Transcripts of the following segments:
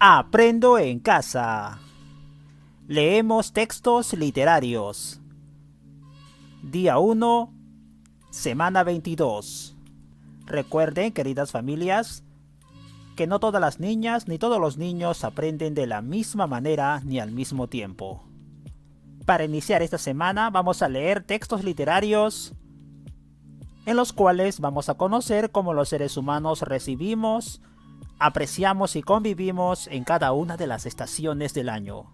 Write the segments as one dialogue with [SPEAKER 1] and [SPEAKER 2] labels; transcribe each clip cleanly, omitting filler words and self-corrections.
[SPEAKER 1] Aprendo en casa. Leemos textos literarios. Día 1, semana 22. Recuerden, queridas familias, que no todas las niñas ni todos los niños aprenden de la misma manera ni al mismo tiempo. Para iniciar esta semana vamos a leer textos literarios en los cuales vamos a conocer cómo los seres humanos recibimos, apreciamos y convivimos en cada una de las estaciones del año.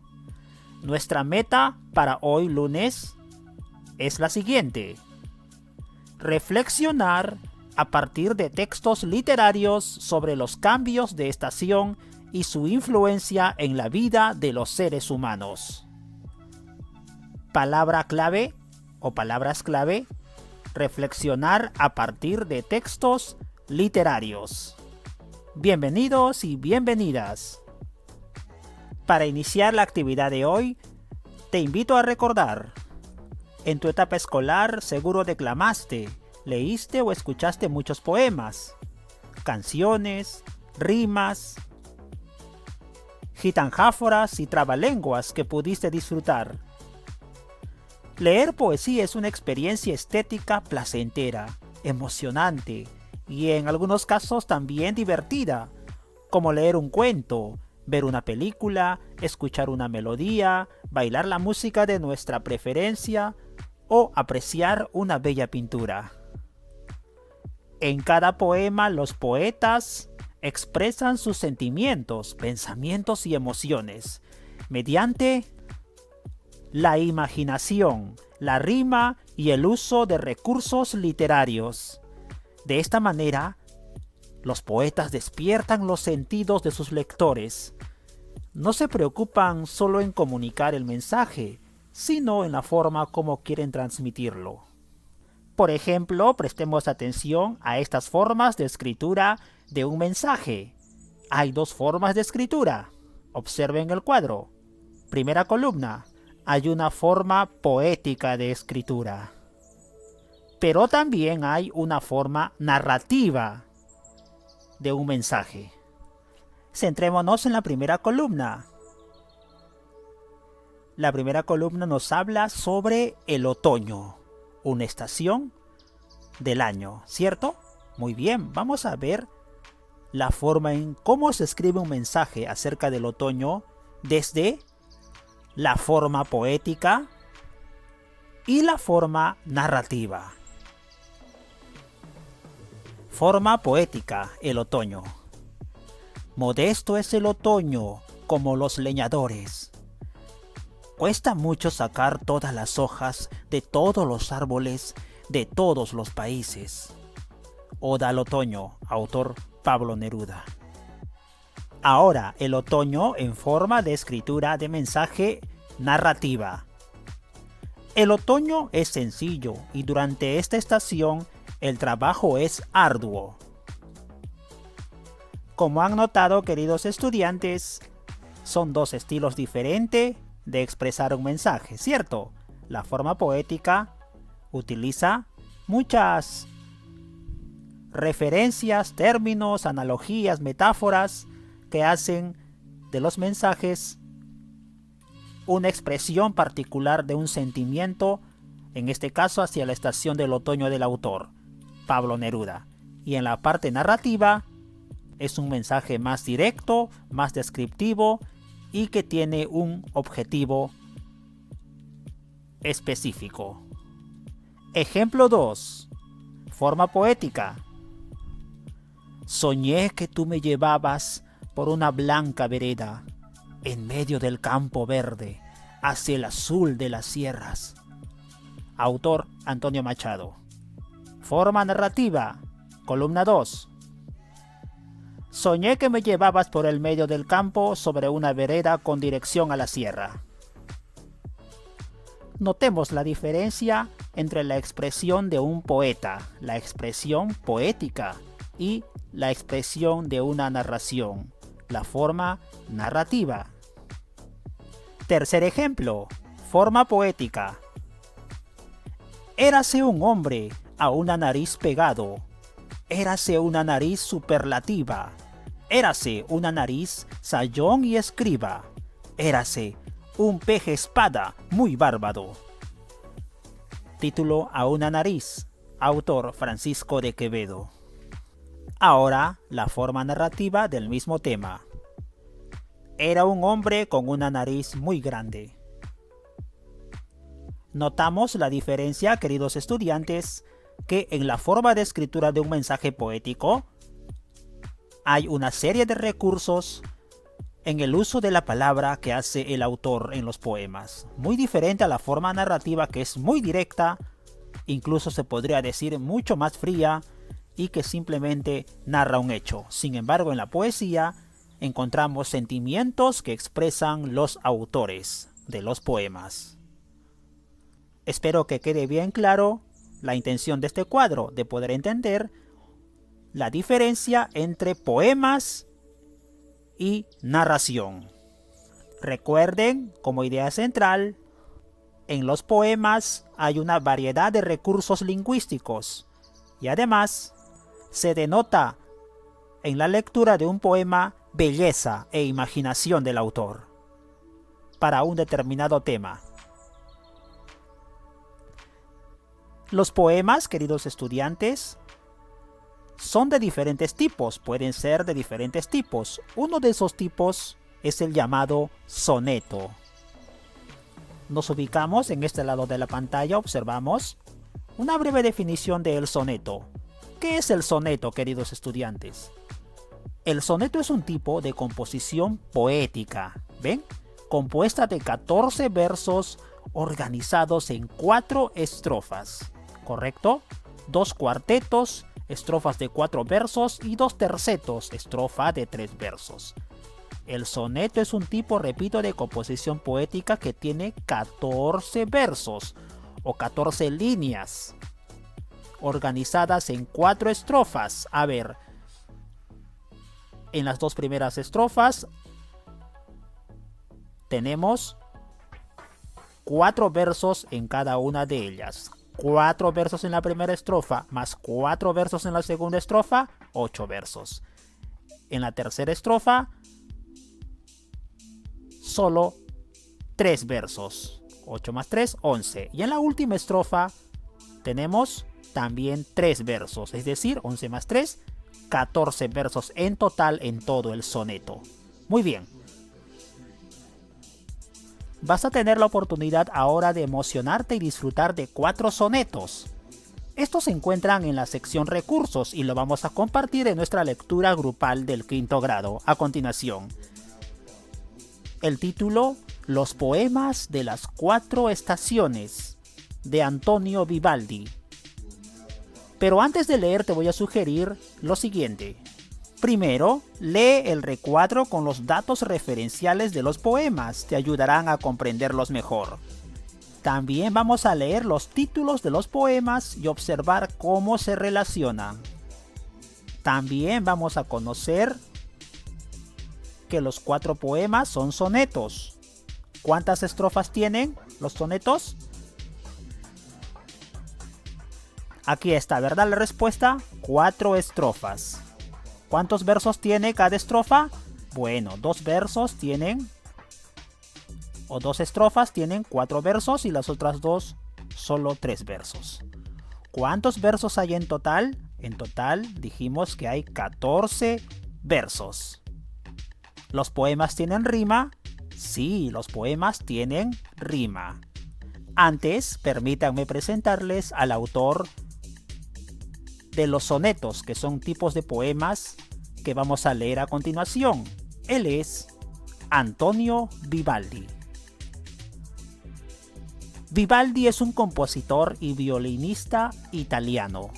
[SPEAKER 1] Nuestra meta para hoy lunes es la siguiente: reflexionar a partir de textos literarios sobre los cambios de estación y su influencia en la vida de los seres humanos. Palabra clave o palabras clave: reflexionar a partir de textos literarios. Bienvenidos y bienvenidas. Para iniciar la actividad de hoy, te invito a recordar: en tu etapa escolar seguro declamaste, leíste o escuchaste muchos poemas, canciones, rimas, gitanjáforas y trabalenguas que pudiste disfrutar. Leer poesía es una experiencia estética placentera, emocionante y en algunos casos también divertida, como leer un cuento, ver una película, escuchar una melodía, bailar la música de nuestra preferencia o apreciar una bella pintura. En cada poema los poetas expresan sus sentimientos, pensamientos y emociones mediante la imaginación, la rima y el uso de recursos literarios. De esta manera, los poetas despiertan los sentidos de sus lectores. No se preocupan solo en comunicar el mensaje, sino en la forma como quieren transmitirlo. Por ejemplo, prestemos atención a estas formas de escritura de un mensaje. Hay dos formas de escritura. Observen el cuadro. Primera columna. Hay una forma poética de escritura. Pero también hay una forma narrativa de un mensaje. Centrémonos en la primera columna. La primera columna nos habla sobre el otoño, una estación del año, ¿cierto? Muy bien, vamos a ver la forma en cómo se escribe un mensaje acerca del otoño desde la forma poética y la forma narrativa. Forma poética, el otoño. Modesto es el otoño, como los leñadores. Cuesta mucho sacar todas las hojas de todos los árboles de todos los países. Oda al otoño, autor Pablo Neruda. Ahora, el otoño en forma de escritura de mensaje narrativa. El otoño es sencillo y durante esta estación el trabajo es arduo. Como han notado, queridos estudiantes, son dos estilos diferentes de expresar un mensaje, ¿cierto? La forma poética utiliza muchas referencias, términos, analogías, metáforas que hacen de los mensajes una expresión particular de un sentimiento, en este caso hacia la estación del otoño del autor, Pablo Neruda. Y en la parte narrativa es un mensaje más directo, más descriptivo y que tiene un objetivo específico. Ejemplo 2. Forma poética. Soñé que tú me llevabas por una blanca vereda, en medio del campo verde, hacia el azul de las sierras. Autor Antonio Machado. Forma narrativa. Columna 2. Soñé que me llevabas por el medio del campo sobre una vereda con dirección a la sierra. Notemos la diferencia entre la expresión de un poeta, la expresión poética, y la expresión de una narración, la forma narrativa. Tercer ejemplo, forma poética. Érase un hombre a una nariz pegado, érase una nariz superlativa, Érase una nariz, sayón y escriba. Érase un peje espada muy bárbaro. Título A una nariz. Autor Francisco de Quevedo. Ahora, la forma narrativa del mismo tema. Era un hombre con una nariz muy grande. Notamos la diferencia, queridos estudiantes, que en la forma de escritura de un mensaje poético hay una serie de recursos en el uso de la palabra que hace el autor en los poemas. Muy diferente a la forma narrativa, que es muy directa, incluso se podría decir mucho más fría, y que simplemente narra un hecho. Sin embargo, en la poesía encontramos sentimientos que expresan los autores de los poemas. Espero que quede bien claro la intención de este cuadro, de poder entender la diferencia entre poemas y narración. Recuerden, como idea central, en los poemas hay una variedad de recursos lingüísticos y además se denota en la lectura de un poema belleza e imaginación del autor para un determinado tema. Los poemas, queridos estudiantes, son de diferentes tipos, pueden ser de diferentes tipos. Uno de esos tipos es el llamado soneto. Nos ubicamos en este lado de la pantalla, observamos una breve definición del soneto. ¿Qué es el soneto, queridos estudiantes? El soneto es un tipo de composición poética, ¿ven? Compuesta de 14 versos organizados en 4 estrofas, ¿correcto? 2 cuartetos, estrofas de 4 versos y 2 tercetos, estrofa de 3 versos. El soneto es un tipo, repito, de composición poética que tiene 14 versos o 14 líneas organizadas en 4 estrofas. A ver, en las 2 primeras estrofas tenemos 4 versos en cada una de ellas. 4 versos en la primera estrofa, más 4 versos en la segunda estrofa, 8 versos. En la tercera estrofa, solo 3 versos. 8 más 3, 11. Y en la última estrofa tenemos también 3 versos, es decir, 11 más 3, 14 versos en total en todo el soneto. Muy bien. Vas a tener la oportunidad ahora de emocionarte y disfrutar de 4 sonetos. Estos se encuentran en la sección recursos y lo vamos a compartir en nuestra lectura grupal del 5º grado a continuación. El título: Los poemas de las 4 estaciones, de Antonio Vivaldi. Pero antes de leer te voy a sugerir lo siguiente. Primero, lee el recuadro con los datos referenciales de los poemas, te ayudarán a comprenderlos mejor. También vamos a leer los títulos de los poemas y observar cómo se relacionan. También vamos a conocer que los 4 poemas son sonetos. ¿Cuántas estrofas tienen los sonetos? Aquí está, ¿verdad? La respuesta: 4 estrofas. ¿Cuántos versos tiene cada estrofa? Bueno, 2 versos tienen, o 2 estrofas tienen 4 versos y las otras 2 solo 3 versos. ¿Cuántos versos hay en total? En total dijimos que hay 14 versos. ¿Los poemas tienen rima? Sí, los poemas tienen rima. Antes, permítanme presentarles al autor de los sonetos, que son tipos de poemas que vamos a leer a continuación. Él es Antonio Vivaldi. Vivaldi es un compositor y violinista italiano.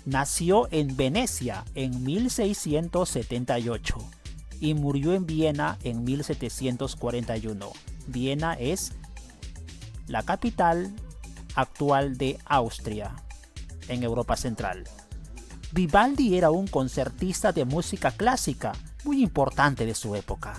[SPEAKER 1] Nació en Venecia en 1678 y murió en Viena en 1741. Viena es la capital actual de Austria, en Europa Central. Vivaldi era un concertista de música clásica muy importante de su época.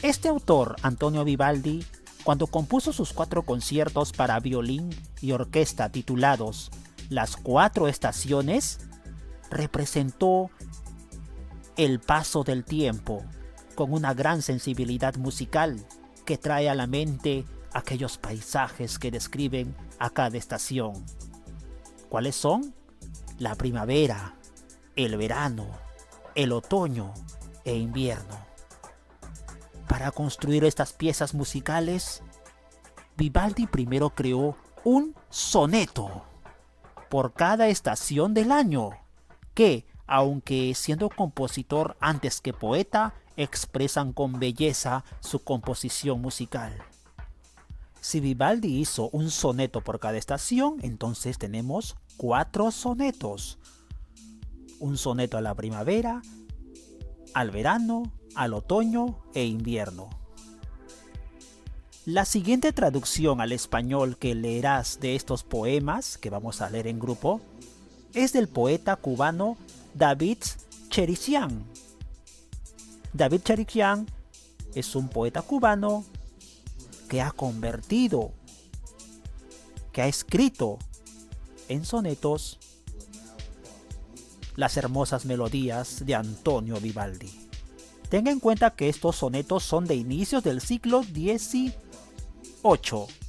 [SPEAKER 1] Este autor, Antonio Vivaldi, cuando compuso sus 4 conciertos para violín y orquesta titulados Las 4 estaciones, representó el paso del tiempo, con una gran sensibilidad musical que trae a la mente aquellos paisajes que describen a cada estación. ¿Cuáles son? La primavera, el verano, el otoño e invierno. Para construir estas piezas musicales, Vivaldi primero creó un soneto por cada estación del año, que, aunque siendo compositor antes que poeta, expresan con belleza su composición musical. Si Vivaldi hizo un soneto por cada estación, entonces tenemos 4 sonetos. Un soneto a la primavera, al verano, al otoño e invierno. La siguiente traducción al español que leerás de estos poemas, que vamos a leer en grupo, es del poeta cubano David Cherizian. David Cherizian es un poeta cubano que ha escrito en sonetos las hermosas melodías de Antonio Vivaldi. Tenga en cuenta que estos sonetos son de inicios del siglo XVIII.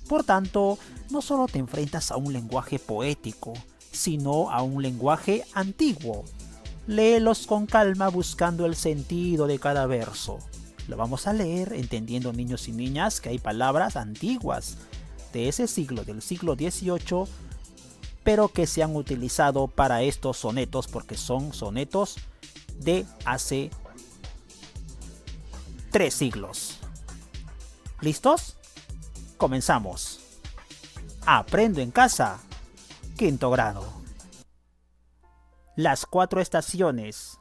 [SPEAKER 1] Por tanto, no solo te enfrentas a un lenguaje poético, sino a un lenguaje antiguo. Léelos con calma buscando el sentido de cada verso. Lo vamos a leer entendiendo, niños y niñas, que hay palabras antiguas de ese siglo, del siglo XVIII, pero que se han utilizado para estos sonetos porque son sonetos de hace 3 siglos. ¿Listos? Comenzamos. Aprendo en casa, 5º grado. Las 4 estaciones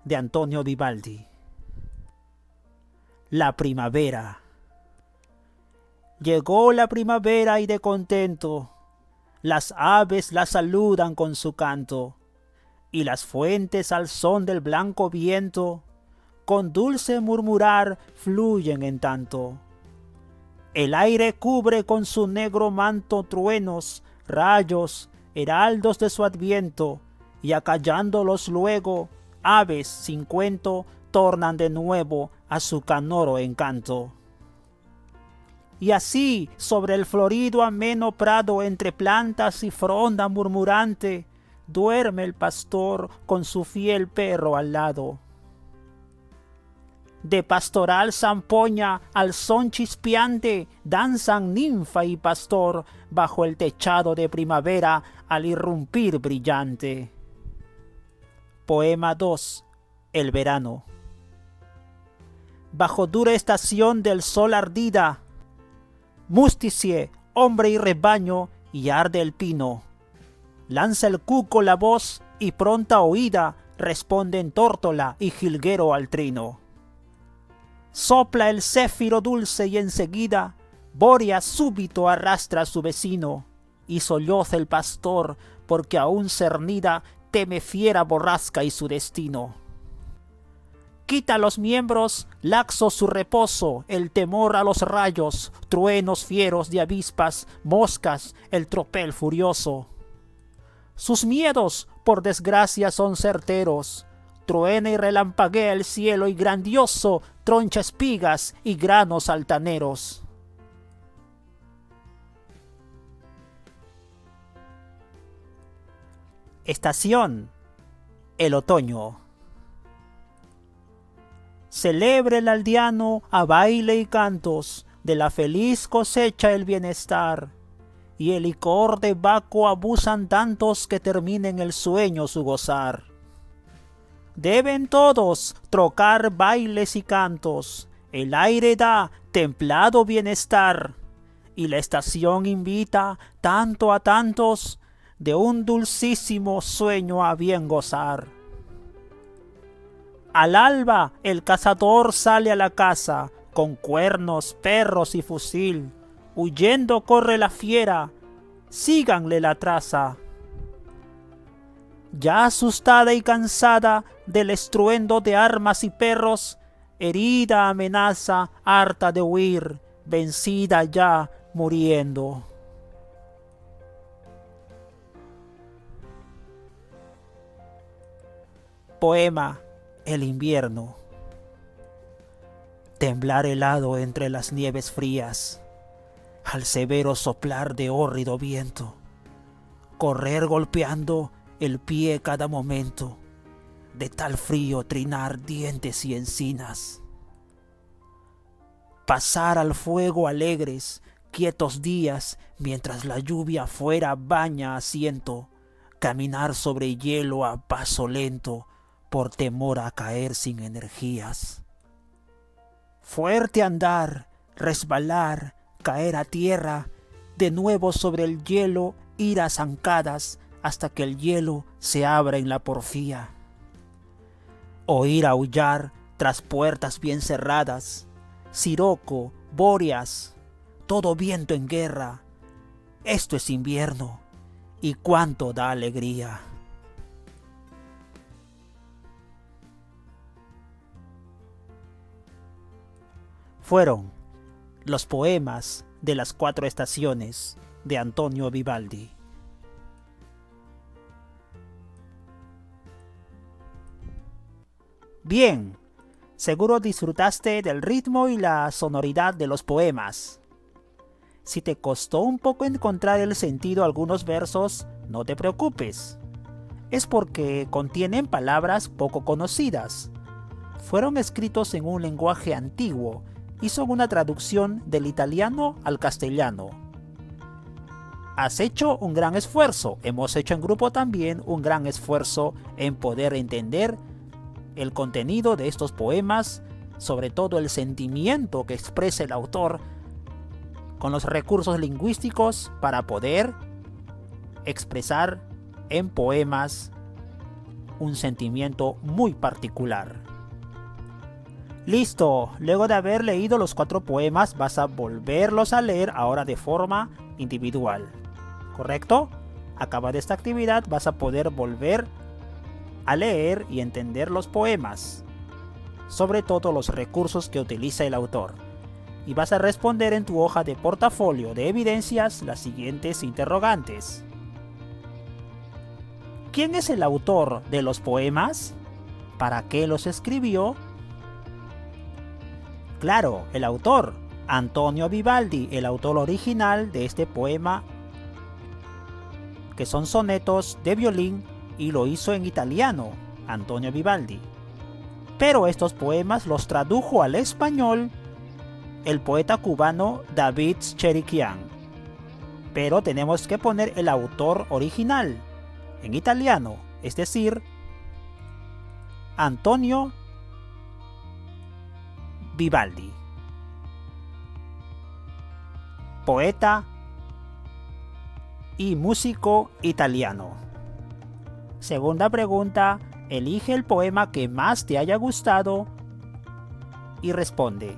[SPEAKER 1] de Antonio Vivaldi. La primavera. Llegó la primavera y de contento, las aves la saludan con su canto, y las fuentes al son del blanco viento, con dulce murmurar fluyen en tanto. El aire cubre con su negro manto truenos, rayos, heraldos de su adviento, y acallándolos luego, aves sin cuento, tornan de nuevo a su canoro encanto. Y así, sobre el florido ameno prado entre plantas y fronda murmurante, duerme el pastor con su fiel perro al lado. De pastoral zampoña al son chispeante danzan ninfa y pastor bajo el techado de primavera al irrumpir brillante. Poema 2. El verano. Bajo dura estación del sol ardida, musticie, hombre y rebaño, y arde el pino. Lanza el cuco la voz y pronta oída responden tórtola y jilguero al trino. Sopla el céfiro dulce y enseguida Boria súbito arrastra a su vecino, y solloza el pastor porque aún cernida teme fiera borrasca y su destino. Quita los miembros, laxo su reposo, el temor a los rayos, truenos fieros de avispas, moscas, el tropel furioso. Sus miedos, por desgracia, son certeros. Truena y relampaguea el cielo y grandioso troncha espigas y granos altaneros. Estación: el otoño. Celebre el aldeano a baile y cantos, de la feliz cosecha el bienestar, y el licor de Baco abusan tantos que terminen el sueño su gozar. Deben todos trocar bailes y cantos, el aire da templado bienestar, y la estación invita tanto a tantos de un dulcísimo sueño a bien gozar. Al alba el cazador sale a la caza, con cuernos, perros y fusil. Huyendo corre la fiera, síganle la traza. Ya asustada y cansada del estruendo de armas y perros, herida amenaza, harta de huir, vencida ya, muriendo. Poema: el invierno. Temblar helado entre las nieves frías, al severo soplar de hórrido viento, correr golpeando el pie cada momento, de tal frío trinar dientes y encinas. Pasar al fuego alegres, quietos días, mientras la lluvia afuera baña asiento, caminar sobre hielo a paso lento, por temor a caer sin energías. Fuerte andar, resbalar, caer a tierra, de nuevo sobre el hielo ir a zancadas hasta que el hielo se abra en la porfía. Oír aullar tras puertas bien cerradas, siroco, bóreas, todo viento en guerra. Esto es invierno, y cuánto da alegría. Fueron los poemas de las 4 estaciones de Antonio Vivaldi. Bien, seguro disfrutaste del ritmo y la sonoridad de los poemas. Si te costó un poco encontrar el sentido a algunos versos, no te preocupes. Es porque contienen palabras poco conocidas. Fueron escritos en un lenguaje antiguo y son una traducción del italiano al castellano. Has hecho un gran esfuerzo, hemos hecho en grupo también un gran esfuerzo en poder entender el contenido de estos poemas, sobre todo el sentimiento que expresa el autor, con los recursos lingüísticos para poder expresar en poemas un sentimiento muy particular. Listo, luego de haber leído los 4 poemas vas a volverlos a leer ahora de forma individual, ¿correcto? Acabada esta actividad vas a poder volver a leer y entender los poemas, sobre todo los recursos que utiliza el autor. Y vas a responder en tu hoja de portafolio de evidencias las siguientes interrogantes. ¿Quién es el autor de los poemas? ¿Para qué los escribió? Claro, el autor, Antonio Vivaldi, el autor original de este poema, que son sonetos de violín, y lo hizo en italiano, Antonio Vivaldi. Pero estos poemas los tradujo al español el poeta cubano David Cheriquian. Pero tenemos que poner el autor original en italiano, es decir, Antonio Vivaldi, poeta y músico italiano. Segunda pregunta, elige el poema que más te haya gustado y responde.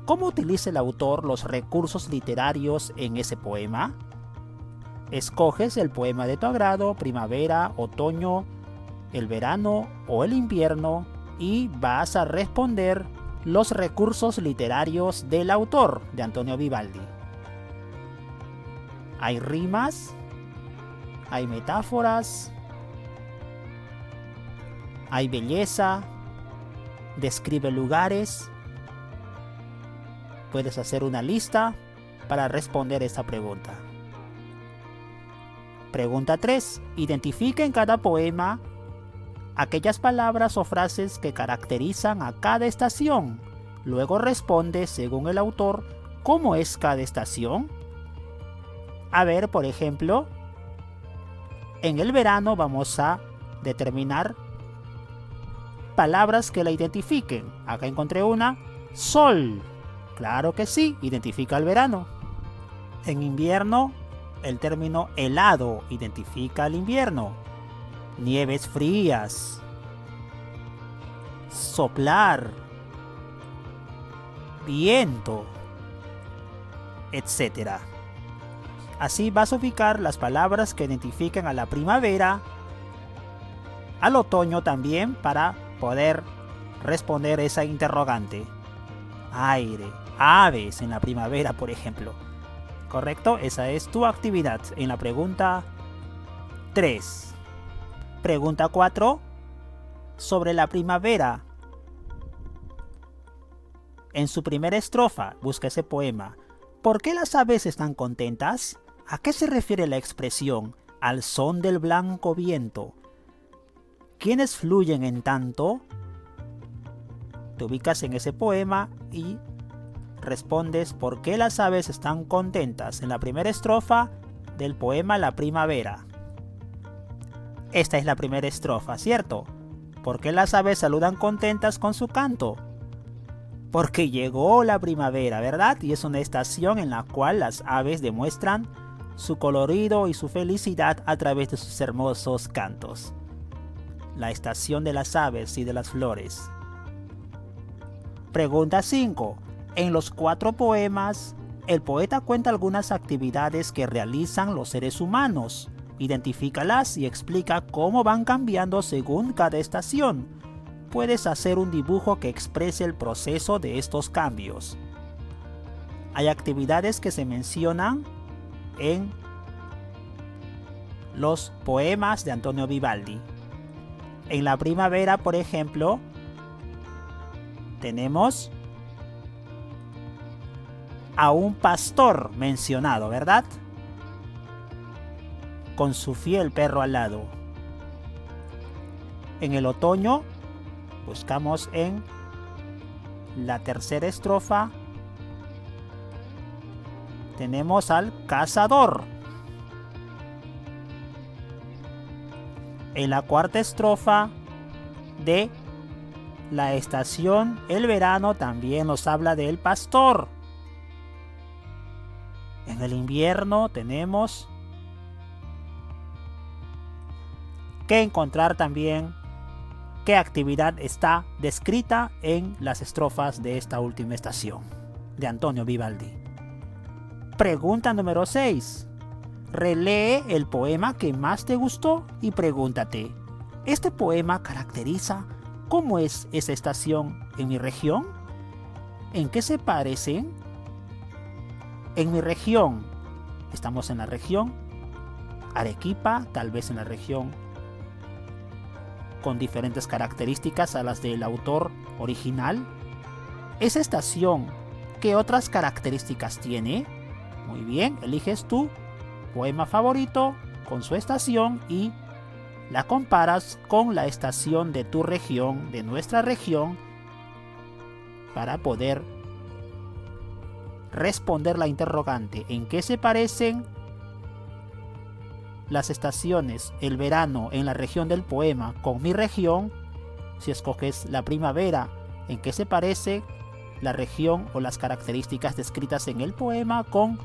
[SPEAKER 1] ¿Cómo utiliza el autor los recursos literarios en ese poema? Escoges el poema de tu agrado, primavera, otoño, el verano o el invierno, y vas a responder los recursos literarios del autor de Antonio Vivaldi. Hay rimas, hay metáforas, hay belleza, describe lugares. Puedes hacer una lista para responder esta pregunta. Pregunta 3. Identifica en cada poema aquellas palabras o frases que caracterizan a cada estación. Luego responde, según el autor, ¿cómo es cada estación? A ver, por ejemplo, en el verano vamos a determinar palabras que la identifiquen. Acá encontré una, sol. Claro que sí, identifica el verano. En invierno, el término helado identifica el invierno. Nieves frías. Soplar. Viento. Etcétera. Así vas a ubicar las palabras que identifican a la primavera, al otoño también, para poder responder esa interrogante. Aire, aves en la primavera, por ejemplo. ¿Correcto? Esa es tu actividad en la pregunta 3. Pregunta 4. sobre la primavera. En su primera estrofa, busca ese poema. ¿Por qué las aves están contentas? ¿A qué se refiere la expresión al son del blanco viento? ¿Quiénes fluyen en tanto? Te ubicas en ese poema y respondes por qué las aves están contentas en la primera estrofa del poema La Primavera. Esta es la primera estrofa, ¿cierto? ¿Por qué las aves saludan contentas con su canto? Porque llegó la primavera, ¿verdad? Y es una estación en la cual las aves demuestran su colorido y su felicidad a través de sus hermosos cantos. La estación de las aves y de las flores. Pregunta 5. En los 4 poemas, el poeta cuenta algunas actividades que realizan los seres humanos. Identifícalas y explica cómo van cambiando según cada estación. Puedes hacer un dibujo que exprese el proceso de estos cambios. Hay actividades que se mencionan en los poemas de Antonio Vivaldi. En La Primavera, por ejemplo, tenemos a un pastor mencionado, ¿verdad? Con su fiel perro al lado. En el otoño, buscamos en la tercera estrofa, tenemos al cazador. En la cuarta estrofa de la estación El verano también nos habla del pastor. En el invierno tenemos que encontrar también qué actividad está descrita en las estrofas de esta última estación de Antonio Vivaldi. Pregunta número 6. Relee el poema que más te gustó y pregúntate, ¿este poema caracteriza cómo es esa estación en mi región? ¿En qué se parecen? En mi región, estamos en la región Arequipa, tal vez en la región con diferentes características a las del autor original. Esa estación, ¿qué otras características tiene? Muy bien, eliges tu poema favorito con su estación y la comparas con la estación de tu región, de nuestra región, para poder responder la interrogante. ¿En qué se parecen las estaciones, el verano en la región del poema con mi región? Si escoges la primavera, ¿en qué se parece la región o las características descritas en el poema con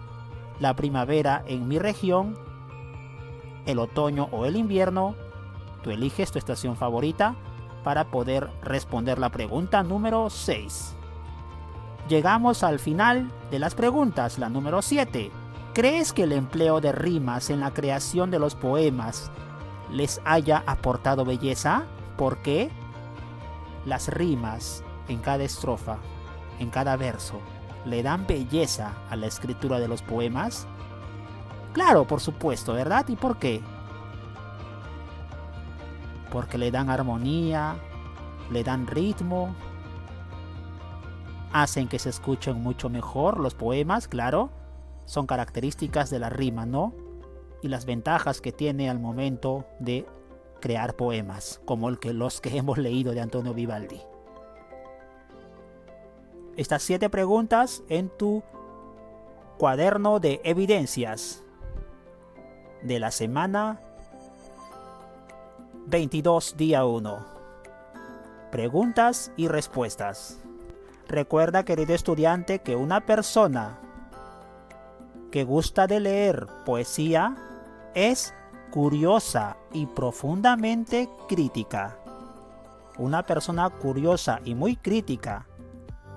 [SPEAKER 1] la primavera en mi región? El otoño o el invierno, tú eliges tu estación favorita para poder responder la pregunta número 6. Llegamos al final de las preguntas, la número 7. ¿Crees que el empleo de rimas en la creación de los poemas les haya aportado belleza? ¿Por qué? Las rimas en cada estrofa, en cada verso, ¿le dan belleza a la escritura de los poemas? Claro, por supuesto, ¿verdad? ¿Y por qué? Porque le dan armonía, le dan ritmo, hacen que se escuchen mucho mejor los poemas, claro. Son características de la rima, ¿no? Y las ventajas que tiene al momento de crear poemas, como los que hemos leído de Antonio Vivaldi. Estas 7 preguntas en tu cuaderno de evidencias de la semana 22, día 1. Preguntas y respuestas. Recuerda, querido estudiante, que una persona que gusta de leer poesía es curiosa y profundamente crítica. Una persona curiosa y muy crítica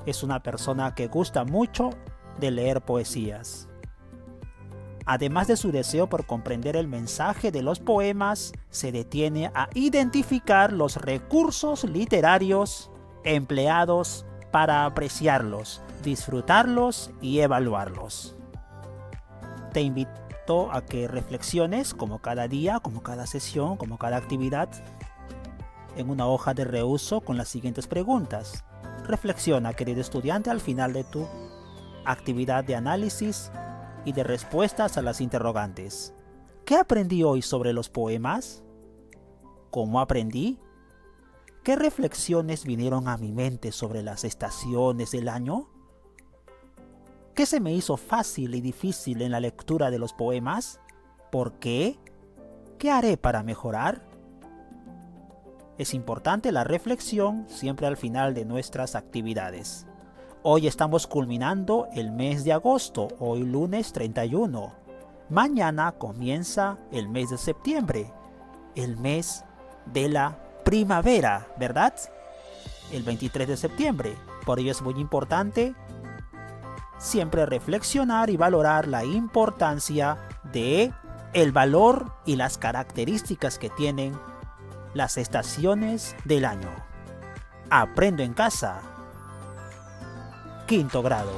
[SPEAKER 1] es una persona que gusta mucho de leer poesías. Además de su deseo por comprender el mensaje de los poemas, se detiene a identificar los recursos literarios empleados para apreciarlos, disfrutarlos y evaluarlos. Te invito a que reflexiones como cada día, como cada sesión, como cada actividad, en una hoja de reuso con las siguientes preguntas. Reflexiona, querido estudiante, al final de tu actividad de análisis y de respuestas a las interrogantes. ¿Qué aprendí hoy sobre los poemas? ¿Cómo aprendí? ¿Qué reflexiones vinieron a mi mente sobre las estaciones del año? ¿Qué se me hizo fácil y difícil en la lectura de los poemas? ¿Por qué? ¿Qué haré para mejorar? Es importante la reflexión siempre al final de nuestras actividades. Hoy estamos culminando el mes de agosto, hoy lunes 31. Mañana comienza el mes de septiembre, el mes de la primavera, ¿verdad? El 23 de septiembre. Por ello es muy importante siempre reflexionar y valorar la importancia de el valor y las características que tienen las estaciones del año. Aprendo en casa. 5º grado.